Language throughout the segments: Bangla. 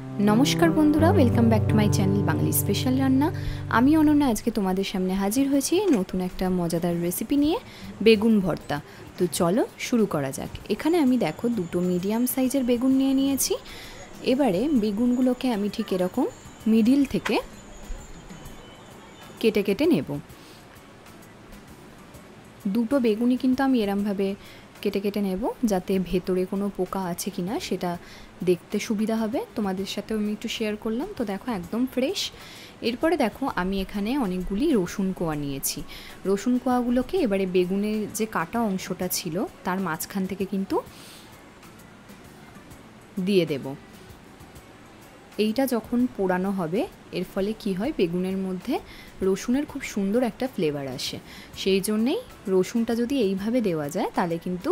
नमस्कार बंधुरा welcome back to my channel Bengali special रान्ना। आमी अनन्या आज के तुम्हारे सामने हाजिर होयेछि नतून एक मजादार रेसिपि निये बेगुन भर्ता। तो चलो शुरू करा जाक। एखाने आमी देखो दुटो मीडियम साइजेर बेगुन निये नियेछि। एबारे बेगुनगुलोके आमी ठीक एरकम मिडिल थेके केटे केटे नेब। दुटो बेगुनी किन्तु आमी एरम भावे केटे केटे नेब जाते भेतरे कोनो पोका आछे किना सेटा देखते सुविधा हबे। तोमादेर साथेও আমি একটু শেয়ার করলাম। তো দেখো একদম ফ্রেশ। এরপরে দেখো আমি এখানে অনেকগুলি রসুন কোয়া নিয়েছি। রসুন কোয়াগুলোকে এবারে বেগুনের যে কাটা অংশটা ছিল তার মাঝখান থেকে কিন্তু দিয়ে দেব। এইটা যখন পোড়ানো হবে এর ফলে কি হয় বেগুনের মধ্যে রসুনের খুব সুন্দর একটা ফ্লেভার আসে। সেই জন্যই রসুনটা যদি এইভাবে দেওয়া যায় তাহলে কিন্তু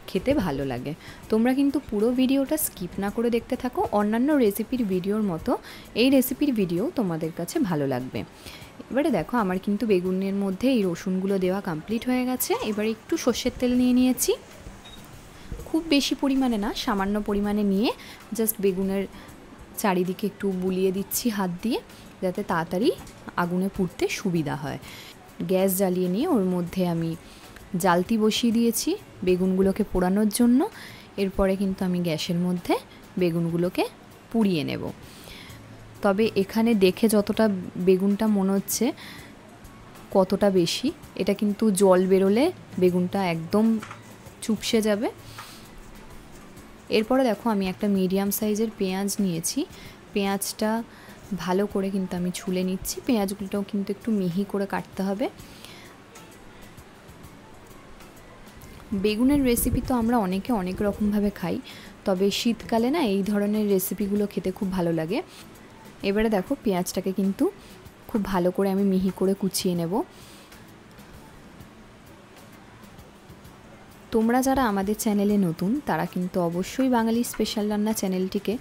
খেতে ভালো লাগে। তোমরা কিন্তু পুরো ভিডিওটা স্কিপ না করে দেখতে থাকো। অন্যান্য রেসিপির ভিডিওর মতো এই রেসিপির ভিডিও তোমাদের কাছে ভালো লাগবে। এবারে দেখো আমার কিন্তু বেগুনের মধ্যে এই রসুনগুলো দেওয়া কমপ্লিট হয়ে গেছে। এবারে একটু সর্ষের তেল নিয়ে নিয়েছি, খুব বেশি পরিমাণে না, সামান্য পরিমাণে নিয়ে জাস্ট বেগুনের চারিদিকে একটু বুলিয়ে দিচ্ছি হাত দিয়ে যাতে তাড়াতাড়ি আগুনে পুড়তে সুবিধা হয়। গ্যাস জ্বালিয়ে নিয়ে ওর মধ্যে আমি জালতি বসিয়ে দিয়েছি বেগুনগুলোকে পোড়ানোর জন্য। এরপরে কিন্তু আমি গ্যাসের মধ্যে বেগুনগুলোকে পুড়িয়ে নেব। তবে এখানে দেখে যতটা বেগুনটা মনে হচ্ছে কতটা বেশি, এটা কিন্তু জল বেরোলে বেগুনটা একদম চুপসে যাবে। এরপরে দেখো আমি একটা মিডিয়াম সাইজের পেঁয়াজ নিয়েছি। পেঁয়াজটা ভালো করে কিন্তু আমি ছুলে নিচ্ছি। পেঁয়াজগুলোটাও কিন্তু একটু মিহি করে কাটতে হবে। বেগুনের রেসিপি তো আমরা অনেকে অনেক রকমভাবে খাই, তবে শীতকালে না এই ধরনের রেসিপিগুলো খেতে খুব ভালো লাগে। এবারে দেখো পেঁয়াজটাকে কিন্তু খুব ভালো করে আমি মিহি করে কুচিয়ে নেব। তোমরা যারা আমাদের চ্যানেলে নতুন তারা কিন্তু অবশ্যই বাঙালি স্পেশাল রান্না চ্যানেলটিকে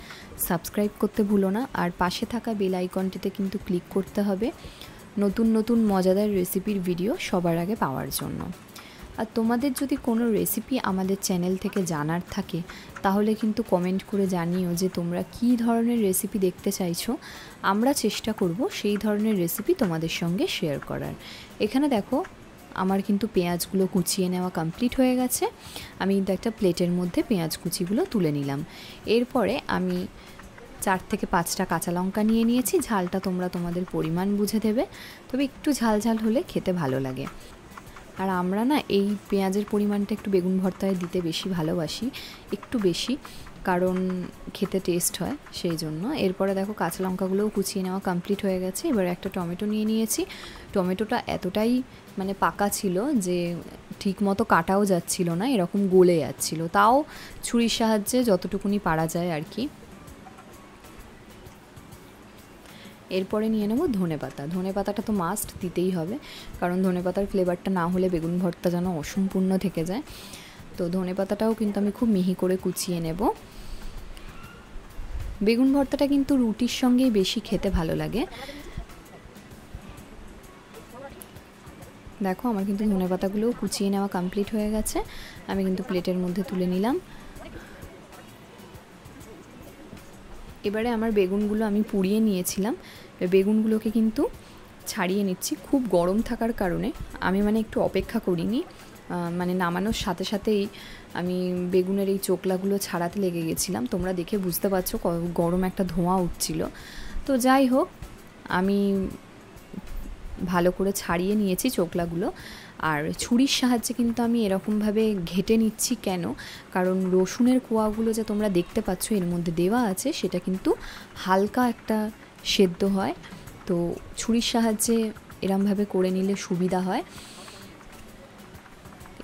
সাবস্ক্রাইব করতে ভুলো না, আর পাশে থাকা বেল আইকনটিতে কিন্তু ক্লিক করতে হবে নতুন নতুন মজাদার রেসিপির ভিডিও সবার আগে পাওয়ার জন্য। আর তোমাদের যদি কোনো রেসিপি আমাদের চ্যানেল থেকে জানার থাকে তাহলে কিন্তু কমেন্ট করে জানিও যে তোমরা কী ধরনের রেসিপি দেখতে চাইছো। আমরা চেষ্টা করব সেই ধরনের রেসিপি তোমাদের সঙ্গে শেয়ার করার। এখানে দেখো আমার কিন্তু পেঁয়াজগুলো কুচিয়ে নেওয়া কমপ্লিট হয়ে গেছে। আমি কিন্তু একটা প্লেটের মধ্যে পেঁয়াজ কুচিগুলো তুলে নিলাম। এরপরে আমি 4 থেকে 5টা কাঁচা লঙ্কা নিয়ে নিয়েছি। ঝালটা তোমরা তোমাদের পরিমাণ বুঝে দেবে, তবে একটু ঝাল ঝাল হলে খেতে ভালো লাগে। আর আমরা না এই পেঁয়াজের পরিমাণটা একটু বেগুন ভর্তায় দিতে বেশি ভালোবাসি, একটু বেশি, কারণ খেতে টেস্ট হয় সেই জন্য। এরপরে দেখো কাঁচা লঙ্কাগুলোও কুচিয়ে নেওয়া কমপ্লিট হয়ে গেছে। এবার একটা টমেটো নিয়ে নিয়েছি। টমেটোটা এতটাই মানে পাকা ছিল যে ঠিক মতো কাটাও যাচ্ছিল না, এরকম গলে যাচ্ছিল, তাও ছুরির সাহায্যে যতটুকুনি পারা যায় আর কি। এরপরে নিয়ে নেব ধনেপাতা। ধনেপাতাটা তো মাস্ট দিতেই হবে, কারণ ধনেপাতার ফ্লেভারটা না হলে বেগুন ভর্তা যেন অসম্পূর্ণ থেকে যায়। তো ধনেপাতাটাও কিন্তু আমি খুব মিহি করে কুচিয়ে নেব। বেগুন ভর্তাটা কিন্তু রুটির সঙ্গেই বেশি খেতে ভালো লাগে। দেখো আমার কিন্তু ধনেপাতাগুলোও কুচিয়ে নেওয়া কমপ্লিট হয়ে গেছে। আমি কিন্তু প্লেটের মধ্যে তুলে নিলাম। এবারে আমার বেগুনগুলো আমি পুড়িয়ে নিয়েছিলাম, বেগুনগুলোকে কিন্তু ছাড়িয়ে নিচ্ছি। খুব গরম থাকার কারণে আমি একটু অপেক্ষা করিনি, নামানোর সাথে সাথেই আমি বেগুনের এই চোকলাগুলো ছাড়াতে লেগে গেছিলাম। তোমরা দেখে বুঝতে পারছো গরম একটা ধোঁয়া উঠছিল। তো যাই হোক আমি ভালো করে ছাড়িয়ে নিয়েছি চোকলাগুলো। আর ছুরির সাহায্যে কিন্তু আমি এরকমভাবে ঘেটে নিচ্ছি। কেন? কারণ রসুনের কোয়াগুলো যে তোমরা দেখতে পাচ্ছ এর মধ্যে দেওয়া আছে সেটা কিন্তু হালকা একটা সেদ্ধ হয়, তো ছুরির সাহায্যে এরমভাবে করে নিলে সুবিধা হয়।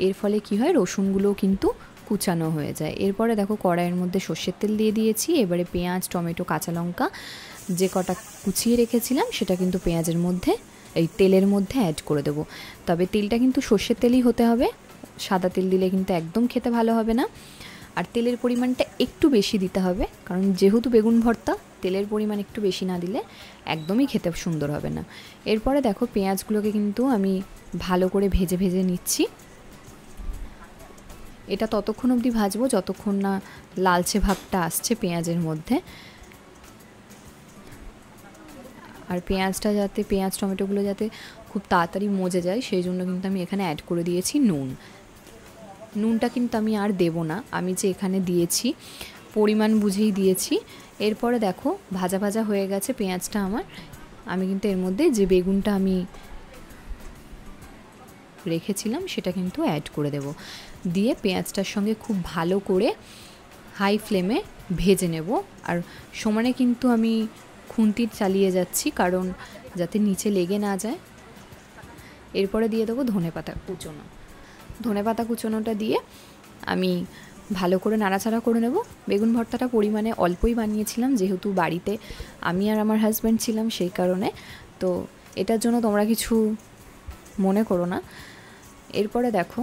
এর ফলে কি হয় রসুনগুলোও কিন্তু কুচানো হয়ে যায়। এরপরে দেখো কড়াইয়ের মধ্যে সর্ষের তেল দিয়ে দিয়েছি। এবারে পেঁয়াজ, টমেটো, কাঁচা লঙ্কা যে কটা কুচিয়ে রেখেছিলাম সেটা কিন্তু পেঁয়াজের মধ্যে এই তেলের মধ্যে অ্যাড করে দেবো। তবে তেলটা কিন্তু সর্ষের তেলই হতে হবে, সাদা তেল দিলে কিন্তু একদম খেতে ভালো হবে না। আর তেলের পরিমাণটা একটু বেশি দিতে হবে, কারণ যেহেতু বেগুন ভর্তা তেলের পরিমাণ একটু বেশি না দিলে একদমই খেতে সুন্দর হবে না। এরপরে দেখো পেঁয়াজগুলোকে কিন্তু আমি ভালো করে ভেজে ভেজে নিচ্ছি। এটা ততক্ষণ অবধি ভাজবো যতক্ষণ না লালচে ভাবটা আসছে পেঁয়াজের মধ্যে। আর পেঁয়াজটা যাতে পেঁয়াজ টমেটোগুলো যাতে খুব তাড়াতাড়ি মজে যায় সেই জন্য কিন্তু আমি এখানে অ্যাড করে দিয়েছি নুন। নুনটা কিন্তু আমি আর দেব না, আমি যে এখানে দিয়েছি পরিমাণ বুঝেই দিয়েছি। এরপরে দেখো ভাজা ভাজা হয়ে গেছে পেঁয়াজটা আমার। আমি কিন্তু এর মধ্যে যে বেগুনটা আমি রেখেছিলাম সেটা কিন্তু অ্যাড করে দেব, দিয়ে পেঁয়াজটার সঙ্গে খুব ভালো করে হাই ফ্লেমে ভেজে নেব। আর সমানে কিন্তু আমি খুন্তি চালিয়ে যাচ্ছি কারণ যাতে নিচে লেগে না যায়। এরপরে দিয়ে দেবো ধনেপাতা কুচোনো। ধনেপাতা কুচোনোটা দিয়ে আমি ভালো করে নাড়াচাড়া করে নেব। বেগুন ভর্তাটা পরিমাণে অল্পই বানিয়েছিলাম, যেহেতু বাড়িতে আমি আর আমার হাজব্যান্ড ছিলাম সেই কারণে, তো এটার জন্য তোমরা কিছু মনে করো না। এরপরে দেখো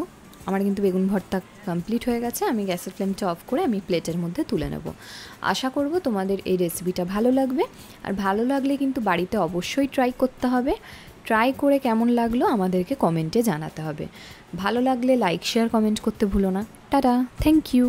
আমার কিন্তু বেগুন ভর্তা কমপ্লিট হয়ে গেছে। আমি গ্যাসের ফ্লেমটা অফ করে আমি প্লেটের মধ্যে তুলে নেব। আশা করব তোমাদের এই রেসিপিটা ভালো লাগবে, আর ভালো লাগলে কিন্তু বাড়িতে অবশ্যই ট্রাই করতে হবে। ট্রাই করে কেমন লাগলো আমাদেরকে কমেন্টে জানাতে হবে। ভালো লাগলে লাইক শেয়ার কমেন্ট করতে ভুলো না। টাটা, থ্যাংক ইউ।